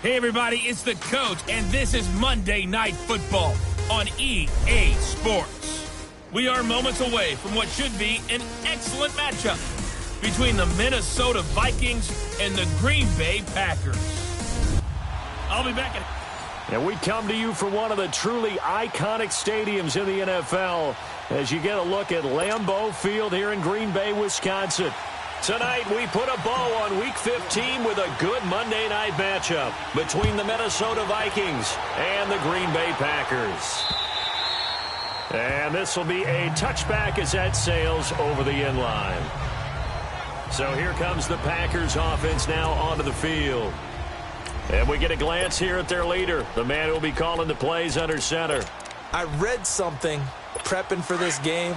Hey, everybody, it's the coach, and this is Monday Night Football on EA Sports. We are moments away from what should be an excellent matchup between the Minnesota Vikings and the Green Bay Packers. I'll be back at... And we come to you from one of the truly iconic stadiums in the NFL as you get a look at Lambeau Field here in Green Bay, Wisconsin. Tonight, we put a bow on Week 15 with a good Monday night matchup between the Minnesota Vikings and the Green Bay Packers. And this will be a touchback as that sails over the end line. So here comes the Packers offense now onto the field. And we get a glance here at their leader, the man who will be calling the plays under center. I read something prepping for this game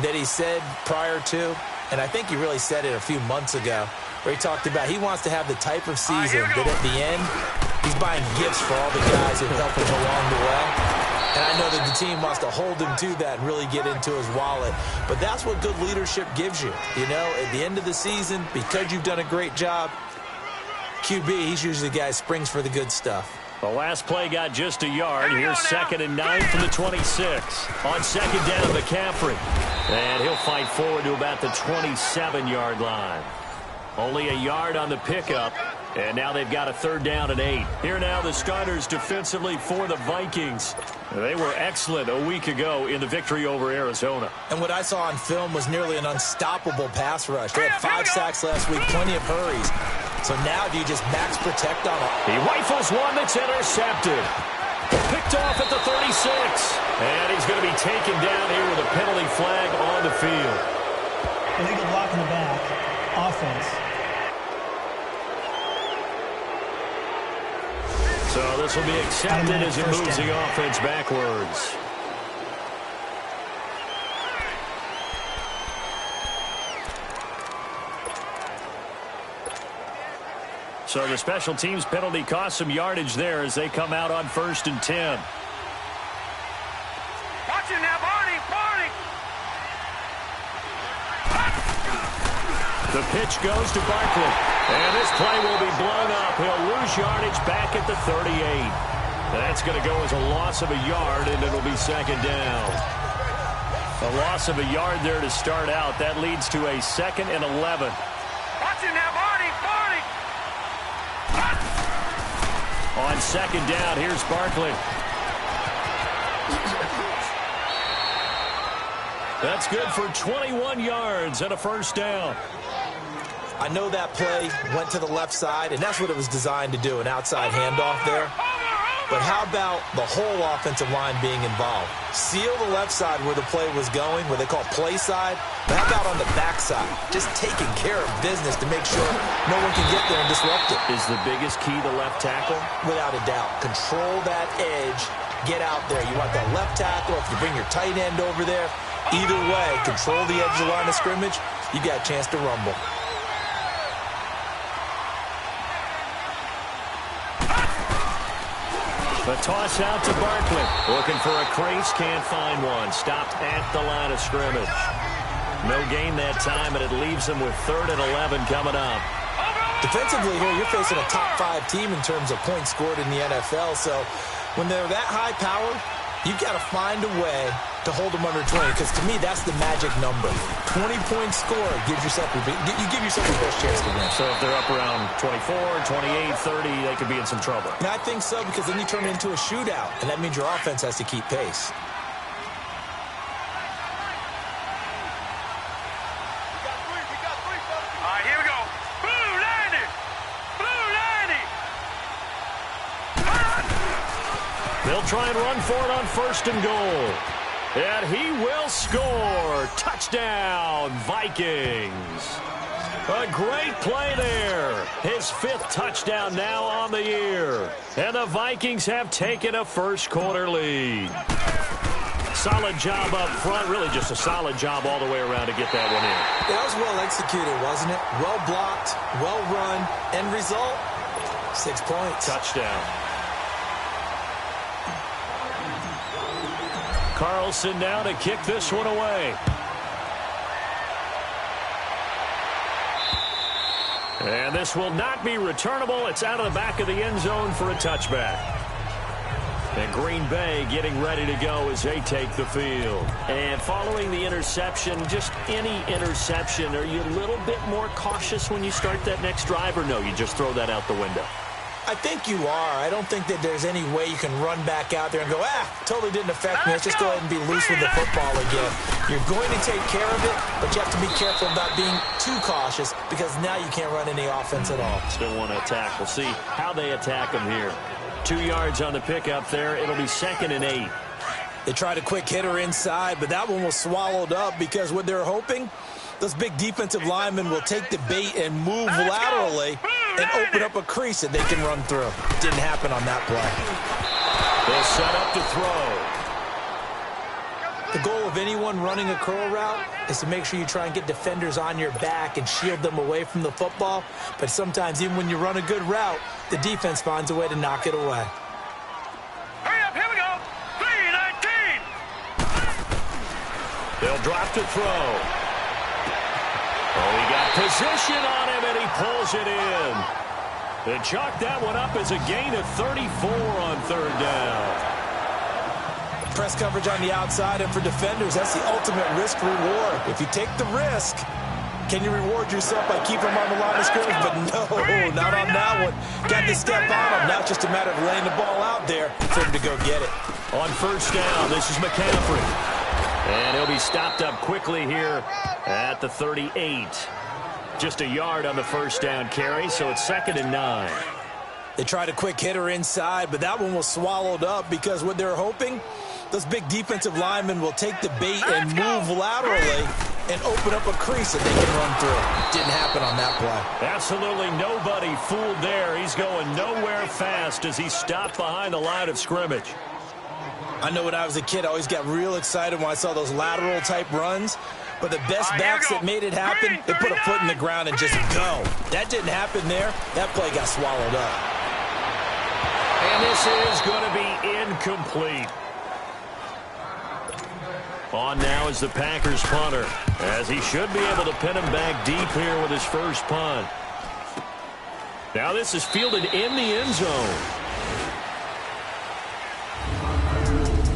that he said prior to, and I think he really said it a few months ago, where he talked about he wants to have the type of season that at the end, he's buying gifts for all the guys who helped him along the way. And I know that the team wants to hold him to that and really get into his wallet. But that's what good leadership gives you. You know, at the end of the season, because you've done a great job, QB, he's usually the guy who springs for the good stuff. The last play got just a yard. Here's 2nd and 9 from the 26. On 2nd down, McCaffrey. And he'll fight forward to about the 27-yard line. Only a yard on the pickup. And now they've got a 3rd down and 8. Here now the starters defensively for the Vikings. They were excellent a week ago in the victory over Arizona. And what I saw on film was nearly an unstoppable pass rush. They had 5 sacks last week, plenty of hurries. So now do you just max protect on him? He rifles one that's intercepted. Picked off at the 36. And he's going to be taken down here with a penalty flag on the field. Illegal block in the back. Offense. So this will be accepted as it moves the offense backwards. So the special teams penalty cost some yardage there as they come out on 1st and 10. Watch it now, Barney! The pitch goes to Barkley. And this play will be blown up. He'll lose yardage back at the 38. That's going to go as a loss of a yard, and it'll be 2nd down. A loss of a yard there to start out. That leads to a 2nd and 11. Watch it now, Barney! On 2nd down, here's Barkley. That's good for 21 yards and a 1st down. I know that play went to the left side, and that's what it was designed to do, an outside handoff there. But how about the whole offensive line being involved? Seal the left side where the play was going, what they call play side. But how about on the back side? Just taking care of business to make sure no one can get there and disrupt it. Is the biggest key the left tackle? Without a doubt. Control that edge. Get out there. You want that left tackle. If you bring your tight end over there, either way, control the edge of the line of scrimmage, you got a chance to rumble. The toss out to Barkley. Looking for a crease, can't find one. Stopped at the line of scrimmage. No gain that time, and it leaves them with 3rd and 11 coming up. Defensively here, you're facing a top 5 team in terms of points scored in the NFL. So when they're that high power, you've got to find a way to hold them under 20, because to me, that's the magic number. 20-point score gives yourself you give yourself the best chance to win. So if they're up around 24, 28, 30, they could be in some trouble. And I think so, because then you turn it into a shootout, and that means your offense has to keep pace. All right, here we go. Blue 90! They'll try and run for it on 1st and goal. And he will score. Touchdown, Vikings. A great play there. His 5th touchdown now on the year. And the Vikings have taken a first-quarter lead. Solid job up front. Really just a solid job all the way around to get that one in. That was well executed, wasn't it? Well blocked, well run. End result, 6 points. Touchdown. Carlson now to kick this one away. And this will not be returnable. It's out of the back of the end zone for a touchback. And Green Bay getting ready to go as they take the field. And following the interception, just any interception, are you a little bit more cautious when you start that next drive, or no, you just throw that out the window? I think you are. I don't think that there's any way you can run back out there and go, totally didn't affect me. Let's just go ahead and be loose with the football again. You're going to take care of it, but you have to be careful about being too cautious because now you can't run any offense at all. Still want to attack. We'll see how they attack them here. 2 yards on the pickup there. It'll be 2nd and 8. They tried a quick hitter inside, but that one was swallowed up because what they're hoping, those big defensive linemen will take the bait and move laterally and open up a crease that they can run through. Didn't happen on that play. They'll set up to throw. The goal of anyone running a curl route is to make sure you try and get defenders on your back and shield them away from the football. But sometimes even when you run a good route, the defense finds a way to knock it away. Hurry up, here we go. 3-19. They'll drop to throw. Oh, he got position on him, and he pulls it in. They chalk that one up as a gain of 34 on 3rd down. Press coverage on the outside, and for defenders, that's the ultimate risk-reward. If you take the risk, can you reward yourself by keeping them on the line of scrimmage? But no, not on that one. Got to step on them. Now it's just a matter of laying the ball out there for him to go get it. On 1st down, this is McCaffrey. And he'll be stopped up quickly here at the 38. Just a yard on the 1st down carry, so it's 2nd and 9. They tried a quick hitter inside, but that one was swallowed up because what they're hoping, those big defensive linemen will take the bait and move laterally and open up a crease that they can run through. Didn't happen on that play. Absolutely nobody fooled there. He's going nowhere fast as he stopped behind the line of scrimmage. I know when I was a kid, I always got real excited when I saw those lateral-type runs. But the best backs that made it happen, they put a foot in the ground and just go. That didn't happen there. That play got swallowed up. And this is going to be incomplete. On now is the Packers punter, as he should be able to pin him back deep here with his first punt. Now this is fielded in the end zone.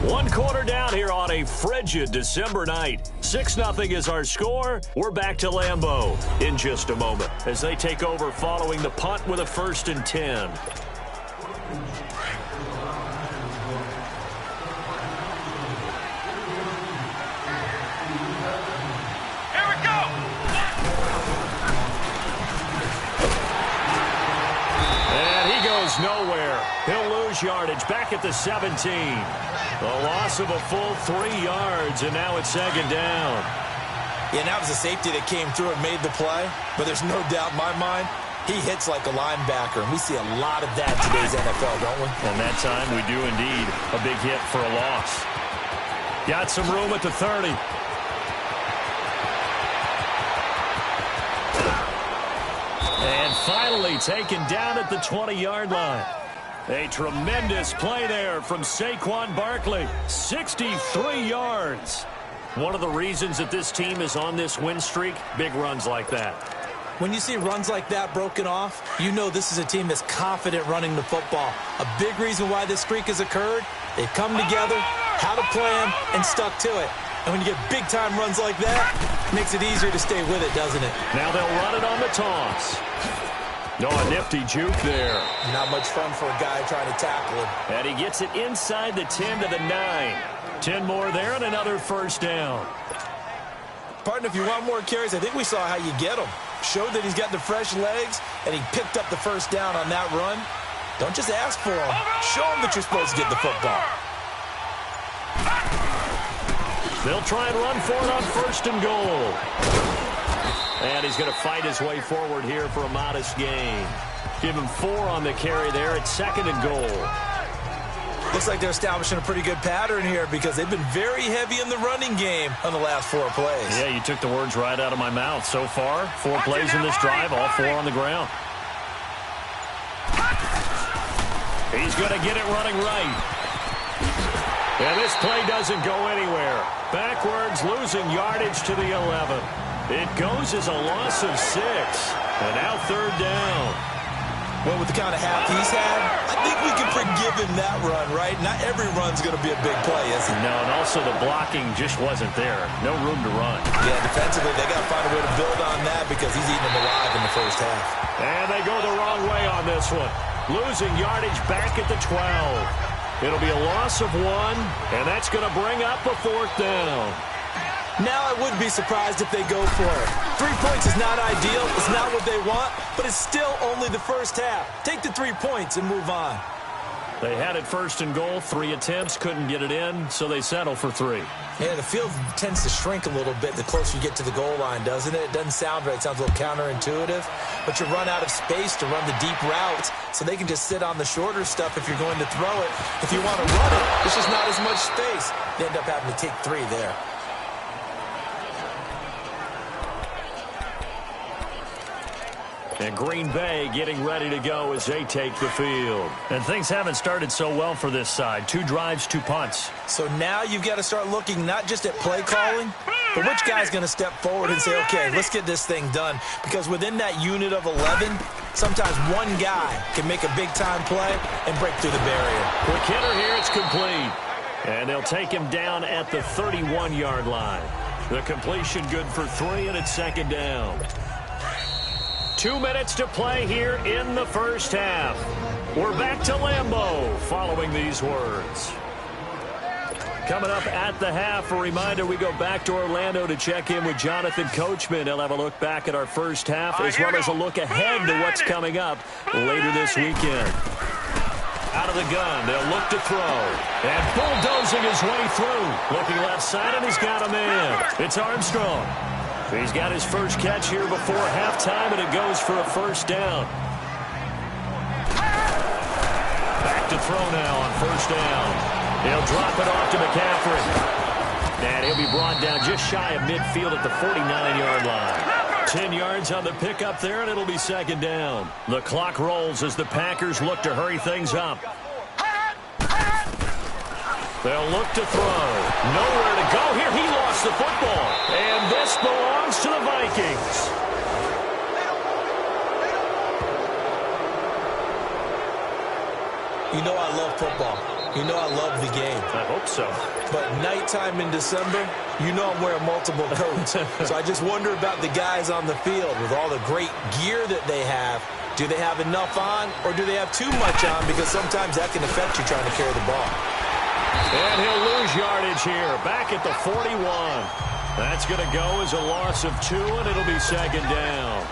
1 quarter down here on a frigid December night. 6-0 is our score. We're back to Lambeau in just a moment as they take over following the punt with a 1st and 10. Here we go. And he goes nowhere. He'll lose yardage back at the 17. A loss of a full 3 yards, and now it's 2nd down. Yeah, that was a safety that came through and made the play. But there's no doubt in my mind, he hits like a linebacker. And we see a lot of that in today's NFL, don't we? And that time we do indeed. A big hit for a loss. Got some room at the 30. And finally taken down at the 20-yard line. A tremendous play there from Saquon Barkley. 63 yards. One of the reasons that this team is on this win streak, big runs like that. When you see runs like that broken off, you know this is a team that's confident running the football. A big reason why this streak has occurred, they've come together, had a plan, and stuck to it. And when you get big-time runs like that, it makes it easier to stay with it, doesn't it? Now they'll run it on the toss. No, a nifty juke there. Not much fun for a guy trying to tackle him. And he gets it inside the 10 to the 9. 10 more there and another 1st down. Partner, if you want more carries, I think we saw how you get them. Showed that he's got the fresh legs, and he picked up the 1st down on that run. Don't just ask for them. Show them that you're supposed to get the football. They'll try and run for it on 1st and goal. And he's going to fight his way forward here for a modest gain. Give him 4 on the carry there at 2nd and goal. Looks like they're establishing a pretty good pattern here because they've been very heavy in the running game on the last 4 plays. Yeah, you took the words right out of my mouth. So far, 4 plays in this drive, all 4 on the ground. He's going to get it running right. And this play doesn't go anywhere. Backwards, losing yardage to the 11. It goes as a loss of 6. And now 3rd down. Well, with the kind of half he's had, I think we can forgive him that run, right? Not every run's going to be a big play, is it? No, and also the blocking just wasn't there. No room to run. Yeah, defensively, they got to find a way to build on that because he's eating them alive in the first half. And they go the wrong way on this one. Losing yardage back at the 12. It'll be a loss of 1, and that's going to bring up a 4th down. Now I wouldn't be surprised if they go for it. 3 points is not ideal. It's not what they want, but it's still only the first half. Take the 3 points and move on. They had it 1st and goal. 3 attempts, couldn't get it in, so they settle for 3. Yeah, the field tends to shrink a little bit the closer you get to the goal line, doesn't it? It doesn't sound right. It sounds a little counterintuitive. But you run out of space to run the deep routes, so they can just sit on the shorter stuff if you're going to throw it. If you want to run it, there's just not as much space. They end up having to take 3 there. And Green Bay getting ready to go as they take the field. And things haven't started so well for this side. 2 drives, 2 punts. So now you've got to start looking not just at play calling, but which guy's going to step forward and say, okay, let's get this thing done. Because within that unit of 11, sometimes one guy can make a big-time play and break through the barrier. Quick hitter here, it's complete. And they'll take him down at the 31-yard line. The completion good for 3, and it's 2nd down. 2 minutes to play here in the first half. We're back to Lambeau following these words. Coming up at the half, a reminder we go back to Orlando to check in with Jonathan Coachman. He'll have a look back at our first half as well as a look ahead to what's coming up later this weekend. Out of the gun, they'll look to throw. And bulldozing his way through. Looking left side, and he's got a man. It's Armstrong. He's got his first catch here before halftime, and it goes for a 1st down. Back to throw now on 1st down. He'll drop it off to McCaffrey. And he'll be brought down just shy of midfield at the 49-yard line. 10 yards on the pickup there, and it'll be 2nd down. The clock rolls as the Packers look to hurry things up. They'll look to throw. Nowhere to go here. He lost the football. And this belongs to the Vikings. You know I love football. You know I love the game. I hope so. But nighttime in December, you know I'm wearing multiple coats. So I just wonder about the guys on the field with all the great gear that they have. Do they have enough on, or do they have too much on? Because sometimes that can affect you trying to carry the ball. And he'll lose yardage here. Back at the 41. That's going to go as a loss of 2, and it'll be 2nd down.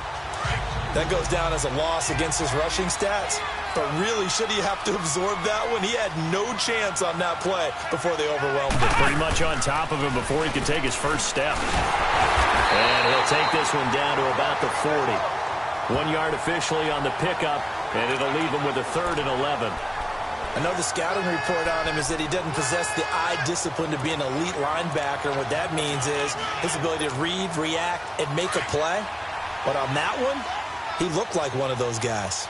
That goes down as a loss against his rushing stats. But really, should he have to absorb that one? He had no chance on that play before they overwhelmed him. Pretty much on top of him before he could take his first step. And he'll take this one down to about the 40. 1 yard officially on the pickup, and it'll leave him with a 3rd and 11. I know the scouting report on him is that he doesn't possess the eye discipline to be an elite linebacker. And what that means is his ability to read, react, and make a play. But on that one, he looked like one of those guys.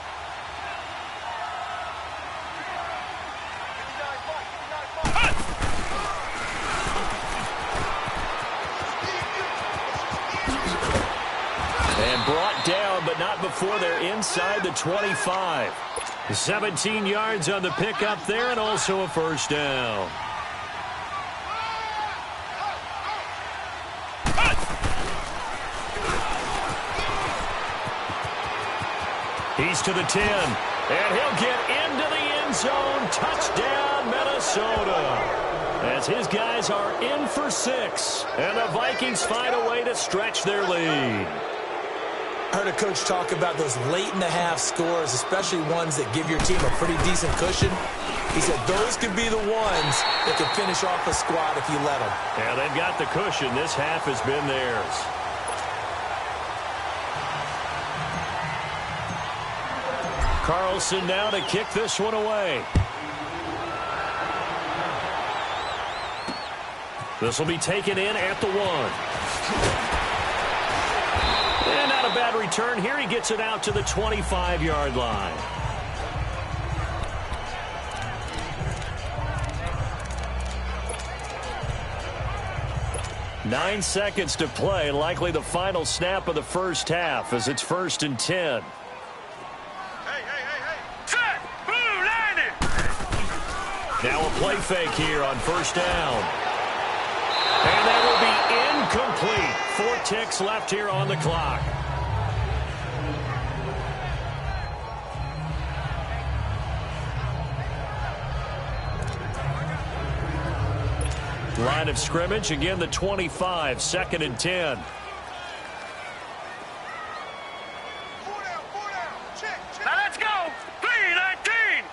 And brought down, but not before they're inside the 25. 17 yards on the pickup there, and also a 1st down. He's to the 10, and he'll get into the end zone. Touchdown, Minnesota. As his guys are in for 6, and the Vikings find a way to stretch their lead. I heard a coach talk about those late-in-the-half scores, especially ones that give your team a pretty decent cushion. He said those could be the ones that could finish off a squad if you let them. Yeah, they've got the cushion. This half has been theirs. Carlson now to kick this one away. This will be taken in at the 1. And not a bad return here. He gets it out to the 25-yard line. 9 seconds to play, likely the final snap of the first half as it's 1st and 10. Set. Blue 90. Now a play fake here on 1st down. And that will be incomplete. 4 ticks left here on the clock. Line of scrimmage, again the 25, 2nd and 10. Now let's go. 3-19.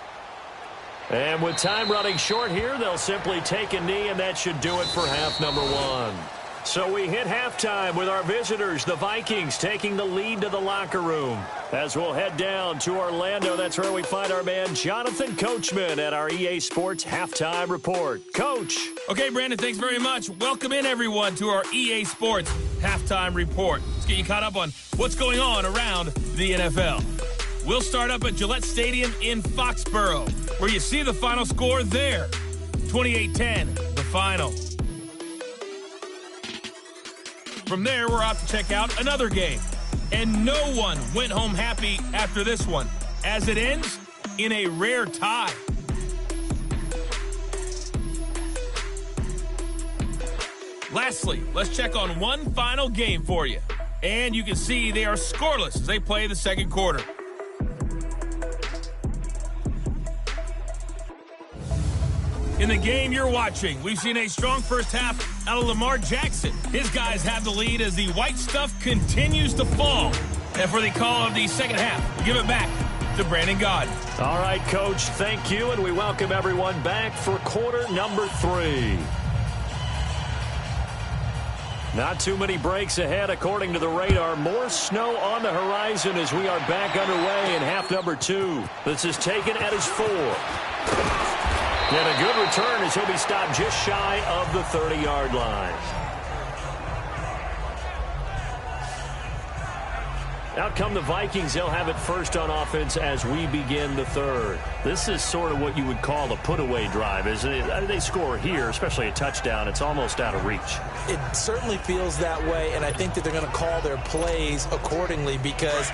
And with time running short here, they'll simply take a knee, and that should do it for half number 1. So we hit halftime with our visitors, the Vikings, taking the lead to the locker room. As we'll head down to Orlando, that's where we find our man Jonathan Coachman at our EA Sports Halftime Report. Coach. Okay, Brandon, thanks very much. Welcome in, everyone, to our EA Sports Halftime Report. Let's get you caught up on what's going on around the NFL. We'll start up at Gillette Stadium in Foxborough, where you see the final score there. 28-10, the final. From there, we're off to check out another game. And no one went home happy after this one, as it ends in a rare tie. Lastly, let's check on one final game for you. And you can see they are scoreless as they play the second quarter. In the game you're watching, we've seen a strong first half out of Lamar Jackson. His guys have the lead as the white stuff continues to fall. And for the call of the second half, we give it back to Brandon Gaudin. All right, Coach, thank you, and we welcome everyone back for quarter number 3. Not too many breaks ahead according to the radar. More snow on the horizon as we are back underway in half number 2. This is taken at his 4. And a good return as he'll be stopped just shy of the 30-yard line. Out come the Vikings. They'll have it first on offense as we begin the third. This is sort of what you would call a put-away drive, isn't it? They score here, especially a touchdown. It's almost out of reach. It certainly feels that way, and I think that they're going to call their plays accordingly because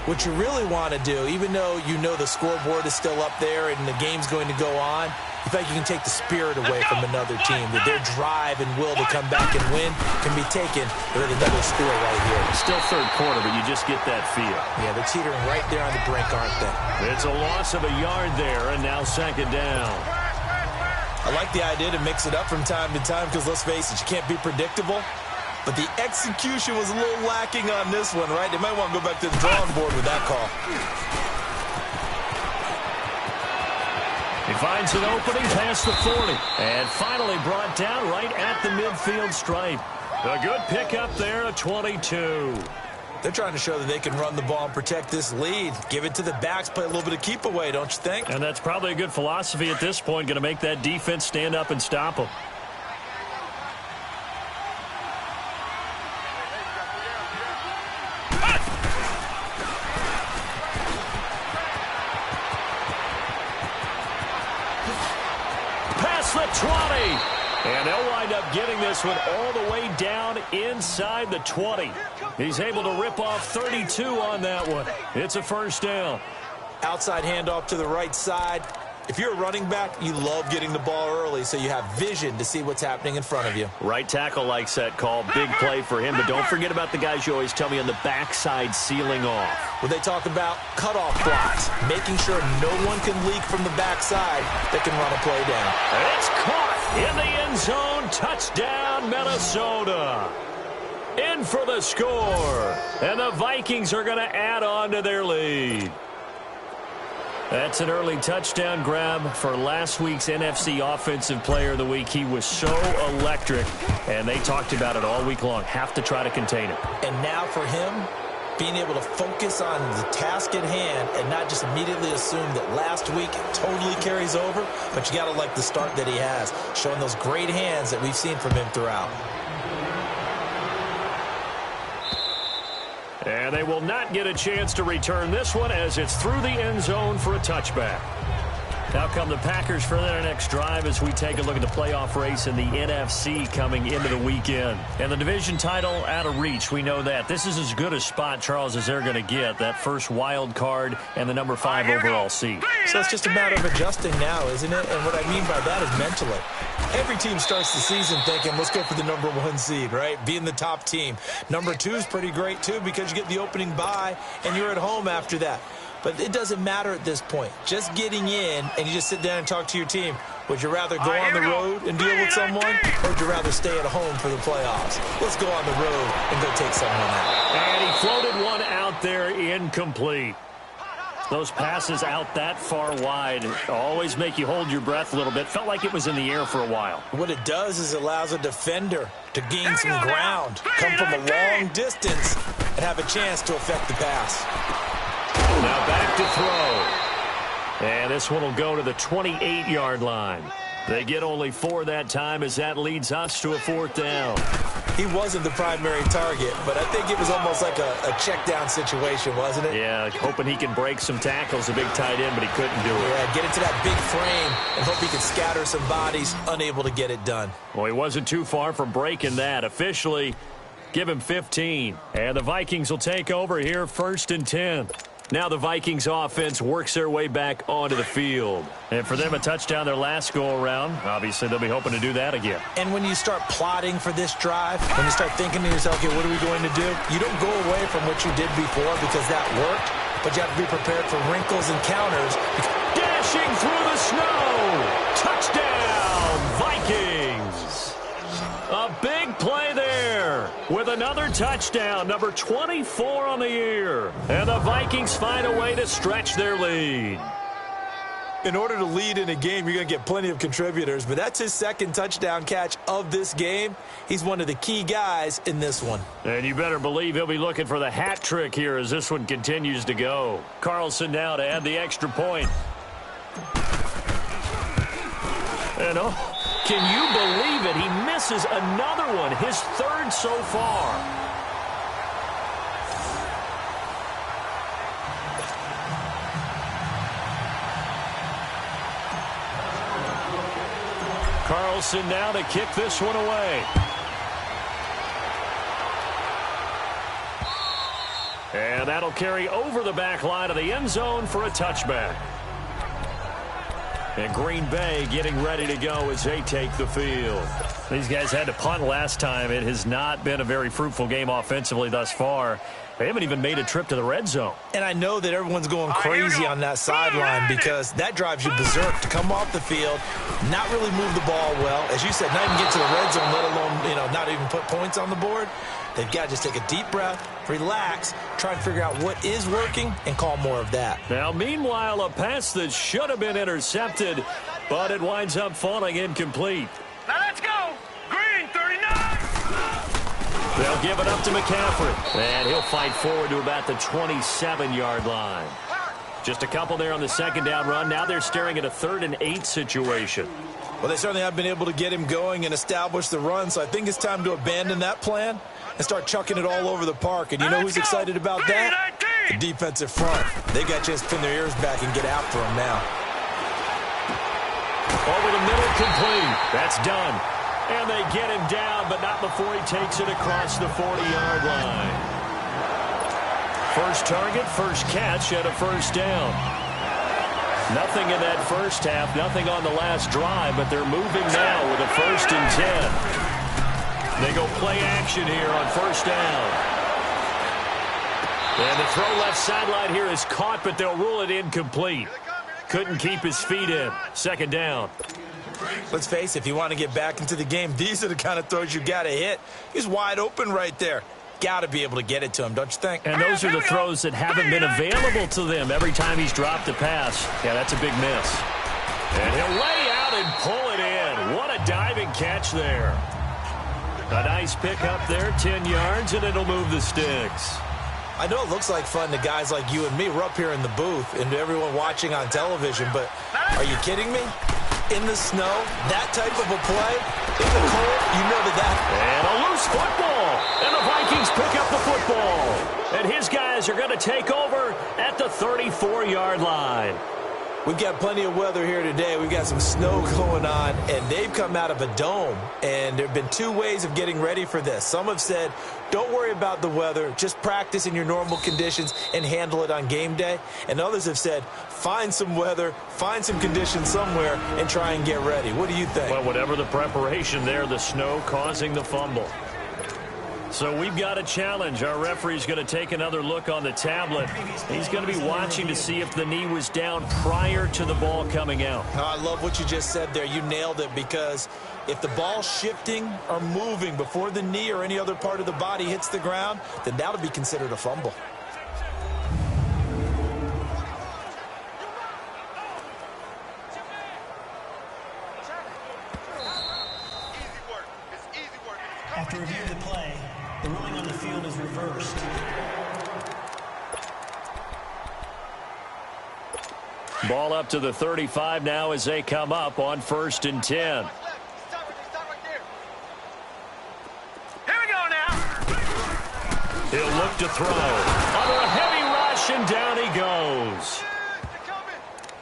what you really want to do, even though you know the scoreboard is still up there and the game's going to go on, you think you can take the spirit away from another team, that their drive and will to come back and win can be taken with another score right here. Still third quarter, but you just get that feel. Yeah, they're teetering right there on the brink, aren't they? It's a loss of a yard there, and now second down. I like the idea to mix it up from time to time because, let's face it, you can't be predictable. But the execution was a little lacking on this one, right? They might want to go back to the drawing board with that call. He finds an opening past the 40. And finally brought down right at the midfield stripe. A good pickup there at 22. They're trying to show that they can run the ball and protect this lead. Give it to the backs, play a little bit of keep away, don't you think? And that's probably a good philosophy at this point. Going to make that defense stand up and stop them. The 20. And they'll wind up getting this one all the way down inside the 20. He's able to rip off 32 on that one. It's a first down. Outside handoff to the right side. If you're a running back, you love getting the ball early so you have vision to see what's happening in front of you. Right tackle likes that call. Big play for him. But don't forget about the guys you always tell me on the backside sealing off. When they talk about cutoff blocks, making sure no one can leak from the backside that can run a play down. And it's caught in the end zone. Touchdown, Minnesota. In for the score. And the Vikings are going to add on to their lead. That's an early touchdown grab for last week's NFC Offensive Player of the Week. He was so electric, and they talked about it all week long. Have to try to contain him. And now for him, being able to focus on the task at hand and not just immediately assume that last week totally carries over, but you got to like the start that he has, showing those great hands that we've seen from him throughout. And they will not get a chance to return this one as it's through the end zone for a touchback. Now come the Packers for their next drive as we take a look at the playoff race in the NFC coming into the weekend. And the division title out of reach, we know that. This is as good a spot, Charles, as they're going to get. That first wild card and the number 5 overall seed. So it's just a matter of adjusting now, isn't it? And what I mean by that is mentally. Every team starts the season thinking, let's go for the number 1 seed, right? Being the top team. Number 2 is pretty great, too, because you get the opening bye and you're at home after that. But it doesn't matter at this point. Just getting in, and you just sit down and talk to your team. Would you rather go on the road and deal with someone, or would you rather stay at home for the playoffs? Let's go on the road and go take someone out. And he floated one out there, incomplete. Those passes out that far wide always make you hold your breath a little bit. Felt like it was in the air for a while. What it does is it allows a defender to gain some ground, come from a long distance, and have a chance to affect the pass. Now back to throw. And this one will go to the 28-yard line. They get only 4 that time as that leads us to a 4th down. He wasn't the primary target, but I think it was almost like a check down situation, wasn't it? Yeah, hoping he can break some tackles, a big tight end, but he couldn't do it. Yeah, get into that big frame and hope he can scatter some bodies, unable to get it done. Well, he wasn't too far from breaking that. Officially, give him 15. And the Vikings will take over here, 1st and 10. Now the Vikings offense works their way back onto the field. And for them, a touchdown their last go-around. Obviously, they'll be hoping to do that again. And when you start plotting for this drive, when you start thinking to yourself, okay, what are we going to do? You don't go away from what you did before because that worked, but you have to be prepared for wrinkles and counters. Dashing through the snow. Touchdown, Vikings. A big play there with another touchdown, number 24 on the year. And the Vikings find a way to stretch their lead. In order to lead in a game, you're going to get plenty of contributors, but that's his 2nd touchdown catch of this game. He's one of the key guys in this one. And you better believe he'll be looking for the hat trick here as this one continues to go. Carlson now to add the extra point. And can you believe it? He misses another one, his 3rd so far. Carlson now to kick this one away. And that'll carry over the back line of the end zone for a touchback. And Green Bay getting ready to go as they take the field. These guys had to punt last time. It has not been a very fruitful game offensively thus far. They haven't even made a trip to the red zone. And I know that everyone's going crazy on that sideline because that drives you berserk to come off the field, not really move the ball well. As you said, not even get to the red zone, let alone, not even put points on the board. They've got to just take a deep breath, relax, try and figure out what is working, and call more of that. Now, meanwhile, a pass that should have been intercepted, but it winds up falling incomplete. Now let's go. Green, 39. They'll give it up to McCaffrey, and he'll fight forward to about the 27-yard line. Just a couple there on the 2nd down run. Now they're staring at a 3rd and 8 situation. Well, they certainly have been able to get him going and establish the run, so I think it's time to abandon that plan and start chucking it all over the park. And you know who's excited about that? The defensive front. They got a chance to pin their ears back and get after him now. Over the middle, complete. That's done. And they get him down, but not before he takes it across the 40-yard line. First target, first catch at a 1st down. Nothing in that first half, nothing on the last drive, but they're moving now with a 1st and 10. They go play action here on 1st down. And the throw left sideline here is caught, but they'll rule it incomplete. Couldn't keep his feet in. 2nd down. Let's face it, if you want to get back into the game, these are the kind of throws you got to hit. He's wide open right there. Got to be able to get it to him, don't you think? And those are the throws that haven't been available to them every time he's dropped a pass. Yeah, that's a big miss. And he'll lay out and pull it in. What a diving catch there. A nice pick up there, 10 yards, and it'll move the sticks. I know it looks like fun to guys like you and me. We're up here in the booth and to everyone watching on television, but are you kidding me? In the snow, that type of a play, in the cold, you know that. And a loose football, and the Vikings pick up the football. And his guys are going to take over at the 34-yard line. We've got plenty of weather here today. We've got some snow going on, and they've come out of a dome. And there have been two ways of getting ready for this. Some have said, don't worry about the weather. Just practice in your normal conditions and handle it on game day. And others have said, find some weather, find some conditions somewhere, and try and get ready. What do you think? Well, whatever the preparation there, the snow causing the fumble. So we've got a challenge. Our referee's going to take another look on the tablet. He's going to be watching to see if the knee was down prior to the ball coming out. Oh, I love what you just said there. You nailed it, because if the ball's shifting or moving before the knee or any other part of the body hits the ground, then that'll be considered a fumble. After reviewing the play, the ruling on the field is reversed. Ball up to the 35 now as they come up on 1st and 10. Here we go now. He'll look to throw. Under a heavy rush, and down he goes.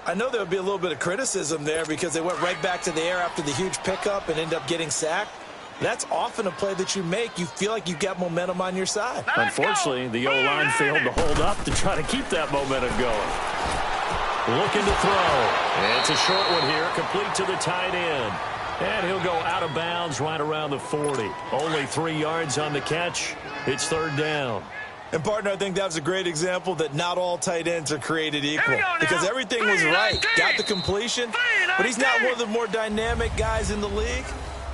I know there'll be a little bit of criticism there because they went right back to the air after the huge pickup and end up getting sacked. That's often a play that you make. You feel like you've got momentum on your side. Unfortunately, the O-line failed to hold up to try to keep that momentum going. Looking to throw. And it's a short one here, complete to the tight end. And he'll go out of bounds right around the 40. Only 3 yards on the catch. It's 3rd down. And, partner, I think that was a great example that not all tight ends are created equal. Because everything was right. Got the completion, but he's not one of the more dynamic guys in the league.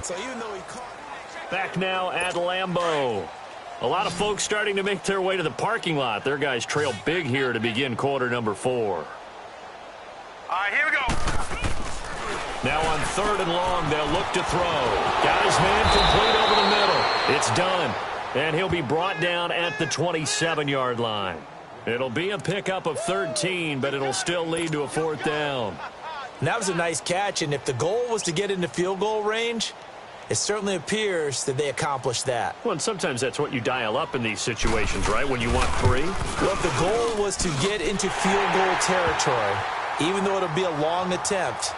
So even though he caught... Back now at Lambeau. A lot of folks starting to make their way to the parking lot. Their guys trail big here to begin quarter number 4. All right, here we go. Now on 3rd and long, they'll look to throw. Got his man complete over the middle. It's done. And he'll be brought down at the 27-yard line. It'll be a pickup of 13, but it'll still lead to a 4th down. And that was a nice catch, and if the goal was to get into field goal range, it certainly appears that they accomplished that. Well, and sometimes that's what you dial up in these situations, right, when you want 3? Well, if the goal was to get into field goal territory, even though it'll be a long attempt,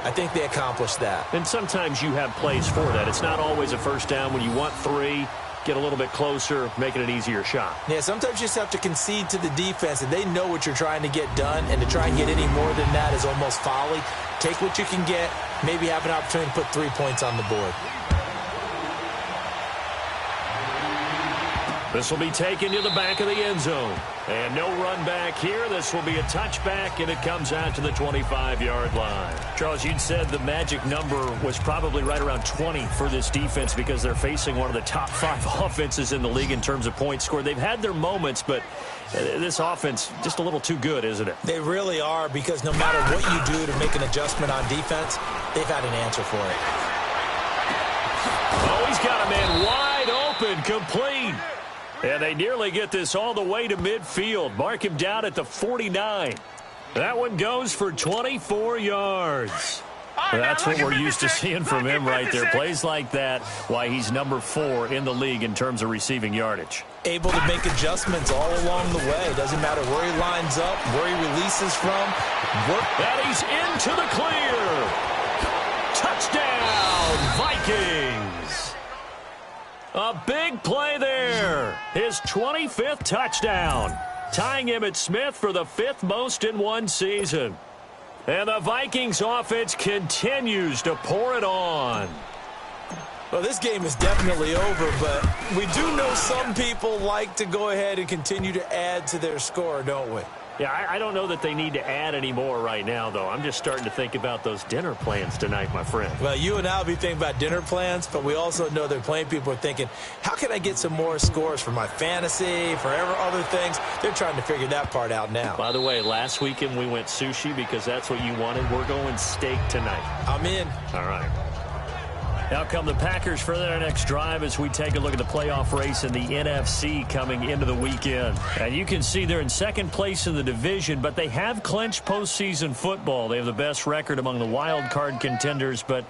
I think they accomplished that. And sometimes you have plays for that. It's not always a 1st down. When you want 3, get a little bit closer, make it an easier shot. Yeah, sometimes you just have to concede to the defense, and they know what you're trying to get done, and to try and get any more than that is almost folly. Take what you can get, maybe have an opportunity to put 3 points on the board. This will be taken to the back of the end zone. And no run back here. This will be a touchback, and it comes out to the 25-yard line. Charles, you'd said the magic number was probably right around 20 for this defense because they're facing one of the top 5 offenses in the league in terms of points scored. They've had their moments, but this offense just a little too good, isn't it? They really are, because no matter what you do to make an adjustment on defense, they've had an answer for it. Oh, he's got a man wide open, complete. And they nearly get this all the way to midfield. Mark him down at the 49. That one goes for 24 yards. That's what we're used to seeing from him right there. Plays like that, why he's number 4 in the league in terms of receiving yardage. Able to make adjustments all along the way. Doesn't matter where he lines up, where he releases from. And he's into the clear. Touchdown, Vikings. A big play there. His 25th touchdown. Tying him at Smith for the 5th most in one season. And the Vikings offense continues to pour it on. Well, this game is definitely over, but we do know some people like to go ahead and continue to add to their score, don't we? Yeah, I don't know that they need to add any more right now, though. I'm just starting to think about those dinner plans tonight, my friend. Well, you and I will be thinking about dinner plans, but we also know that plenty of people are thinking, how can I get some more scores for my fantasy, for other things? They're trying to figure that part out now. By the way, last weekend we went sushi because that's what you wanted. We're going steak tonight. I'm in. All right. Out come the Packers for their next drive as we take a look at the playoff race in the NFC coming into the weekend. And you can see they're in second place in the division, but they have clinched postseason football. They have the best record among the wild card contenders, but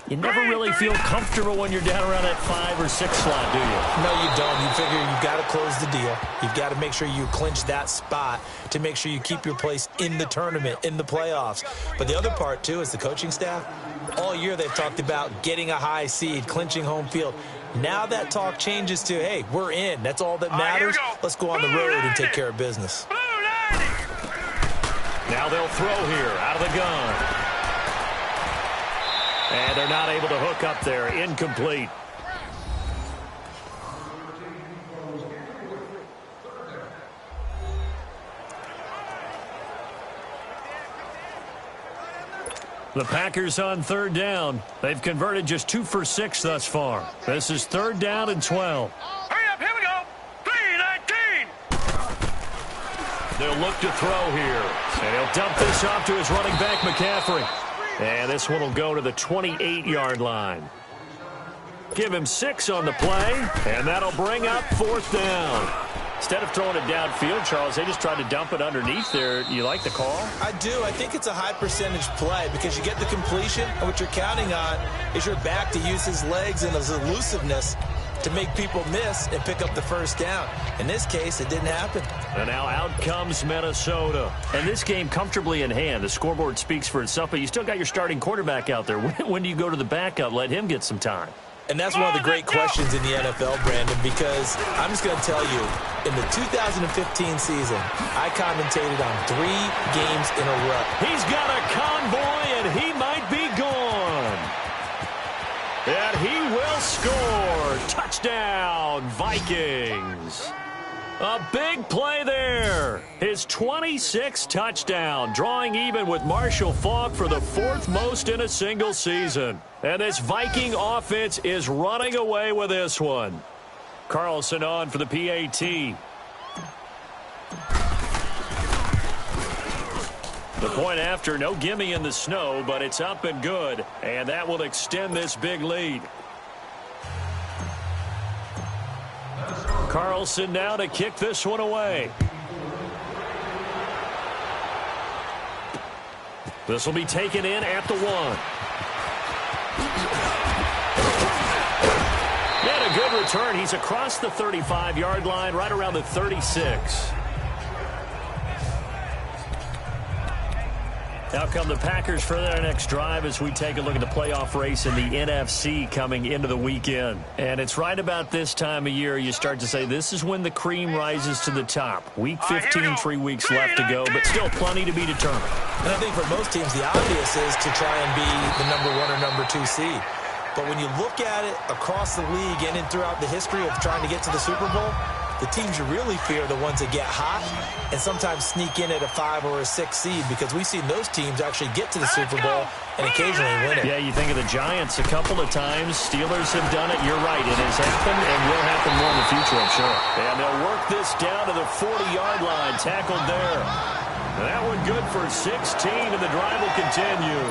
you never really feel comfortable when you're down around that 5 or 6 slot, do you? No, you don't. You figure you've got to close the deal. You've got to make sure you clinch that spot to make sure you keep your place in the tournament, in the playoffs. But the other part, too, is the coaching staff. All year they've talked about getting a high seed, clinching home field. Now that talk changes to, hey, we're in. That's all that matters. Let's go on the road and take care of business. Now they'll throw here out of the gun. And they're not able to hook up there. Incomplete. The Packers on third down. They've converted just 2 for 6 thus far. This is 3rd down and 12. Hurry up, here we go. 3-19. They'll look to throw here. And he'll dump this off to his running back, McCaffrey. And this one will go to the 28-yard line. Give him 6 on the play, and that'll bring up 4th down. Instead of throwing it downfield, Charles, they just tried to dump it underneath there. You like the call? I do. I think it's a high percentage play because you get the completion, and what you're counting on is your back to use his legs and his elusiveness to make people miss and pick up the 1st down. In this case, it didn't happen. And now out comes Minnesota. And this game comfortably in hand. The scoreboard speaks for itself, but you still got your starting quarterback out there. When do you go to the backup? Let him get some time. And that's one of the great questions in the NFL, Brandon, because I'm just going to tell you, in the 2015 season, I commentated on 3 games in a row. He's got a convoy, and he might be gone. And he will score. Touchdown, Vikings. A big play there. His 26th touchdown, drawing even with Marshall Faulk for the 4th most in a single season. And this Viking offense is running away with this one. Carlson on for the PAT. The point after, no gimme in the snow, but it's up and good. And that will extend this big lead. Carlson now to kick this one away. This will be taken in at the 1. And a good return. He's across the 35-yard line, right around the 36. Now come the Packers for their next drive as we take a look at the playoff race in the NFC coming into the weekend. And it's right about this time of year you start to say this is when the cream rises to the top. Week 15, 3 weeks left to go, but still plenty to be determined. And I think for most teams, the obvious is to try and be the number 1 or number 2 seed. But when you look at it across the league and throughout the history of trying to get to the Super Bowl, the teams you really fear are the ones that get hot and sometimes sneak in at a 5 or a 6 seed, because we've seen those teams actually get to the Super Bowl and occasionally win it. Yeah, you think of the Giants a couple of times. Steelers have done it. You're right. It has happened and will happen more in the future, I'm sure. And they'll work this down to the 40-yard line. Tackled there. That one good for 16, and the drive will continue.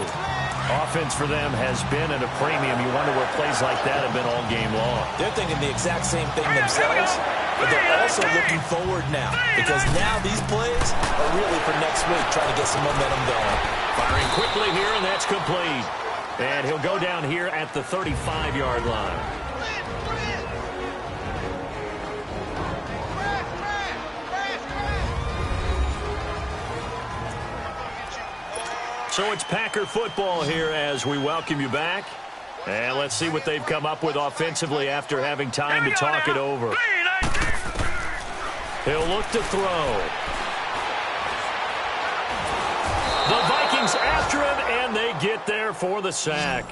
Offense for them has been at a premium. You wonder where plays like that have been all game long. They're thinking the exact same thing themselves, but they're also looking forward now, because now these plays are really for next week, trying to get some momentum going. Firing quickly here, and that's complete. And he'll go down here at the 35-yard line. So it's Packer football here as we welcome you back. And let's see what they've come up with offensively after having time to talk it over. He'll look to throw. The Vikings after him, and they get there for the sack.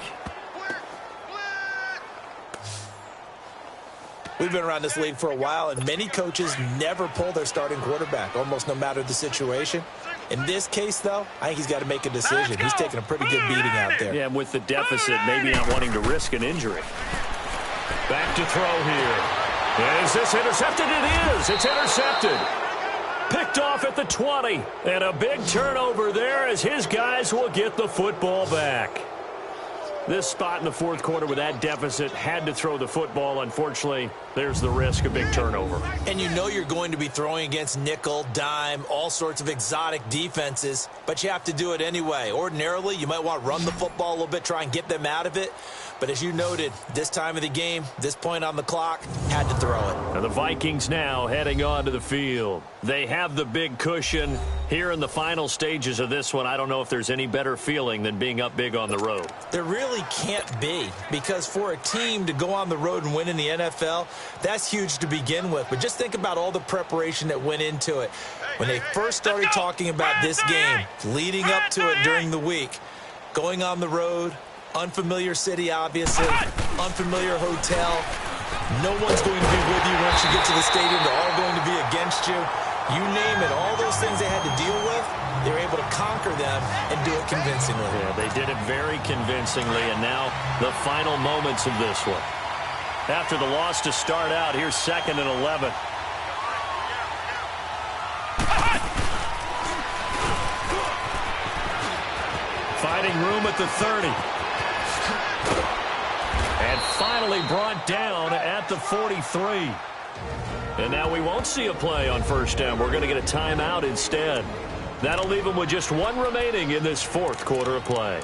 We've been around this league for a while, and many coaches never pull their starting quarterback, almost no matter the situation. In this case, though, I think he's got to make a decision. He's taking a pretty good beating out there. Yeah, and with the deficit, maybe not wanting to risk an injury. Back to throw here. Is this intercepted? It is. It's intercepted. Picked off at the 20. And a big turnover there as his guys will get the football back. This spot in the fourth quarter with that deficit, had to throw the football. Unfortunately, there's the risk of big turnover. And you know you're going to be throwing against nickel, dime, all sorts of exotic defenses, but you have to do it anyway. Ordinarily, you might want to run the football a little bit, try and get them out of it. But as you noted, this time of the game, this point on the clock, had to throw it. And the Vikings now heading onto the field. They have the big cushion. Here in the final stages of this one, I don't know if there's any better feeling than being up big on the road. There really can't be, because for a team to go on the road and win in the NFL, that's huge to begin with. But just think about all the preparation that went into it. When they first started talking about this game, leading up to it during the week, going on the road, unfamiliar city, obviously, unfamiliar hotel. No one's going to be with you once you get to the stadium. They're all going to be against you. You name it, all those things they had to deal with, they were able to conquer them and do it convincingly. Yeah, they did it very convincingly, and now the final moments of this one. After the loss to start out, here's 2nd and 11. Finding room at the 30. And finally brought down at the 43. And now we won't see a play on first down. We're going to get a timeout instead. That'll leave them with just one remaining in this fourth quarter of play.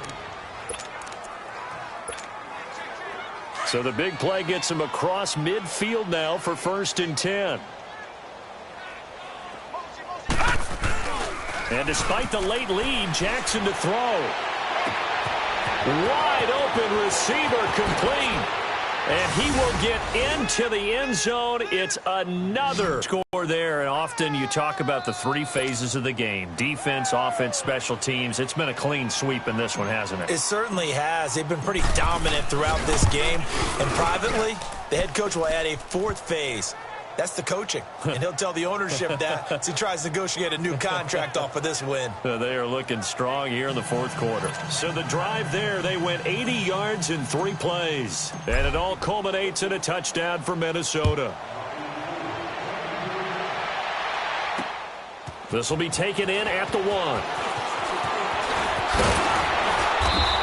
So the big play gets them across midfield now for 1st and 10. And despite the late lead, Jackson to throw. Wide open receiver complete. And he will get into the end zone. It's another score there. And often you talk about the 3 phases of the game. Defense, offense, special teams. It's been a clean sweep in this one, hasn't it? It certainly has. They've been pretty dominant throughout this game. And privately, the head coach will add a 4th phase. That's the coaching. And he'll tell the ownership that as he tries to negotiate a new contract off of this win. They are looking strong here in the fourth quarter. So the drive there, they went 80 yards in 3 plays. And it all culminates in a touchdown for Minnesota. This will be taken in at the 1.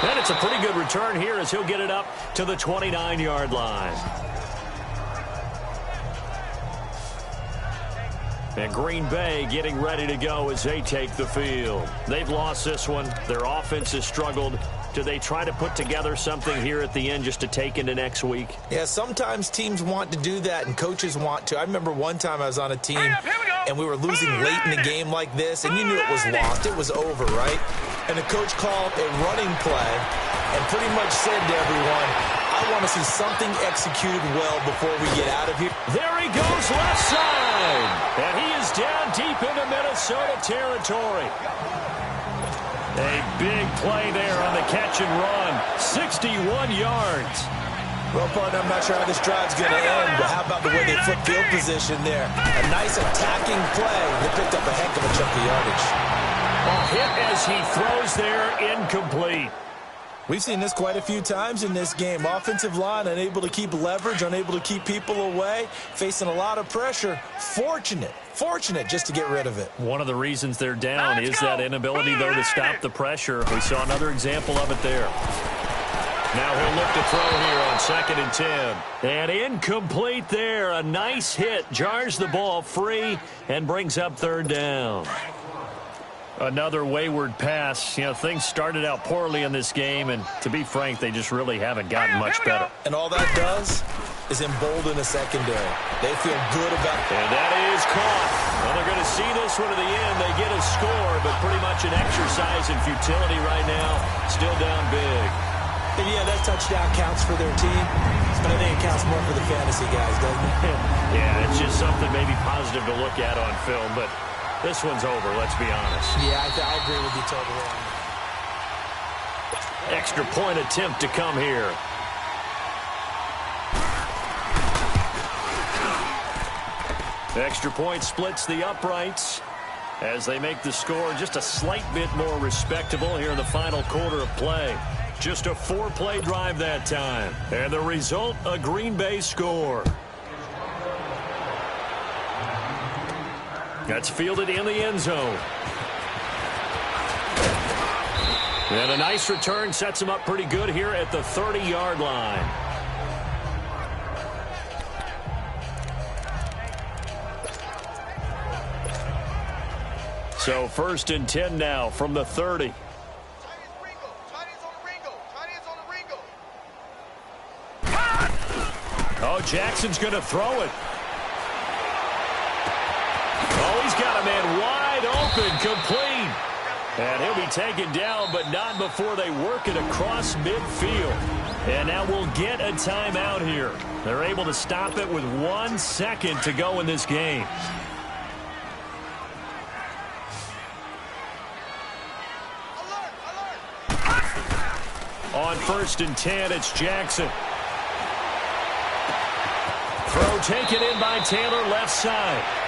And it's a pretty good return here as he'll get it up to the 29-yard line. And Green Bay getting ready to go as they take the field. They've lost this one. Their offense has struggled. Do they try to put together something here at the end just to take into next week? Yeah, sometimes teams want to do that and coaches want to. I remember one time I was on a team and we were losing late in a game like this, and you knew it was lost. It was over, right? And the coach called a running play and pretty much said to everyone, I want to see something executed well before we get out of here. There he goes, left side. And he is down deep into Minnesota territory. A big play there on the catch and run. 61 yards. Well, partner, I'm not sure how this drive's going to end, but how about the way they flip field position there? A nice attacking play. They picked up a heck of a chunk of yardage. A hit as he throws there, incomplete. We've seen this quite a few times in this game. Offensive line unable to keep leverage, unable to keep people away, facing a lot of pressure. Fortunate just to get rid of it. One of the reasons they're down is that inability, though, to stop the pressure. We saw another example of it there. Now he'll look to throw here on 2nd and 10. And incomplete there. A nice hit. Jars the ball free and brings up 3rd down. Another wayward pass. You know, things started out poorly in this game, and to be frank, they just really haven't gotten much better. And all that does is embolden a secondary. They feel good about it. And that is caught. Well, they're going to see this one to the end. They get a score, but pretty much an exercise in futility right now. Still down big. And yeah, that touchdown counts for their team, but I think it counts more for the fantasy guys, doesn't it? Yeah, it's just something maybe positive to look at on film, but this one's over, let's be honest. Yeah, I agree with you totally. Extra point attempt to come here. The extra point splits the uprights as they make the score just a slight bit more respectable here in the final quarter of play. Just a 4-play drive that time. And the result, a Green Bay score. That's fielded in the end zone. And a nice return sets him up pretty good here at the 30-yard line. So 1st and 10 now from the 30. Oh, Jackson's going to throw it. Oh, he's got a man wide open, complete. And he'll be taken down, but not before they work it across midfield. And now we'll get a timeout here. They're able to stop it with 1 second to go in this game. On 1st and 10, it's Jackson. Throw taken in by Taylor, left side.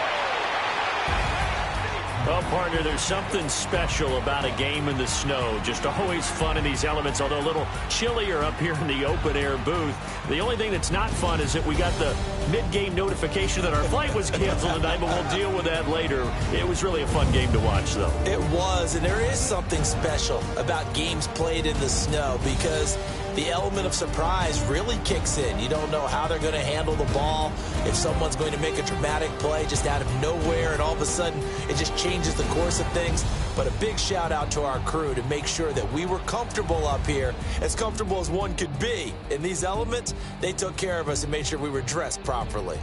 Well, partner, there's something special about a game in the snow. Just always fun in these elements, although a little chillier up here in the open-air booth. The only thing that's not fun is that we got the mid-game notification that our flight was canceled tonight, but we'll deal with that later. It was really a fun game to watch, though. It was, and there is something special about games played in the snow because the element of surprise really kicks in. You don't know how they're going to handle the ball, if someone's going to make a dramatic play just out of nowhere, and all of a sudden it just changes the course of things. But a big shout out to our crew to make sure that we were comfortable up here, as comfortable as one could be. In these elements, they took care of us and made sure we were dressed properly.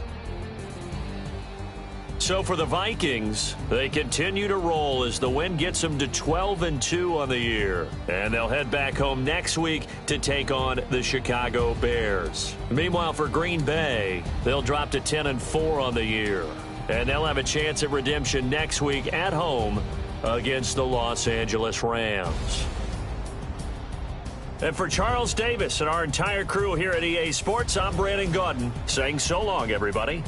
So for the Vikings, they continue to roll as the win gets them to 12-2 on the year. And they'll head back home next week to take on the Chicago Bears. Meanwhile, for Green Bay, they'll drop to 10-4 on the year. And they'll have a chance at redemption next week at home against the Los Angeles Rams. And for Charles Davis and our entire crew here at EA Sports, I'm Brandon Gaudin saying so long, everybody.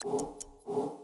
go.